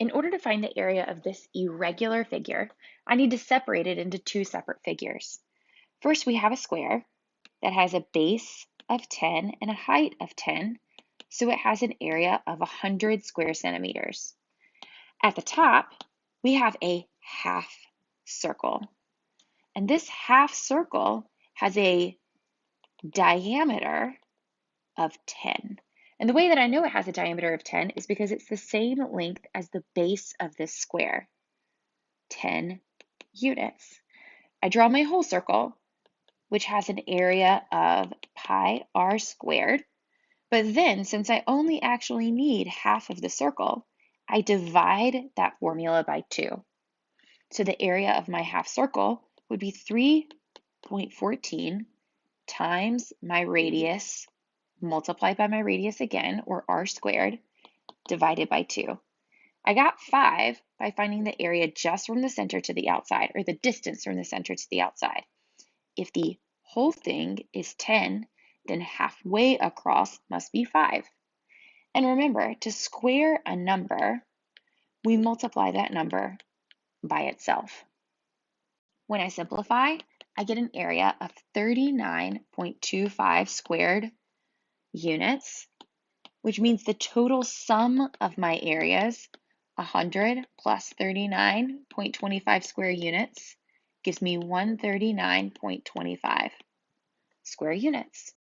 In order to find the area of this irregular figure, I need to separate it into two separate figures. First, we have a square that has a base of 10 and a height of 10, so it has an area of 100 square centimeters. At the top, we have a half circle, and this half circle has a diameter of 10. And the way that I know it has a diameter of 10 is because it's the same length as the base of this square, 10 units. I draw my whole circle, which has an area of pi r squared. But then, since I only actually need half of the circle, I divide that formula by 2. So the area of my half circle would be 3.14 times my radius multiplied by my radius again, or r squared, divided by 2. I got 5 by finding the area just from the center to the outside, or the distance from the center to the outside. If the whole thing is 10, then halfway across must be 5. And remember, to square a number, we multiply that number by itself. When I simplify, I get an area of 39.25 squared units, which means the total sum of my areas, 100 plus 39.25 square units, gives me 139.25 square units.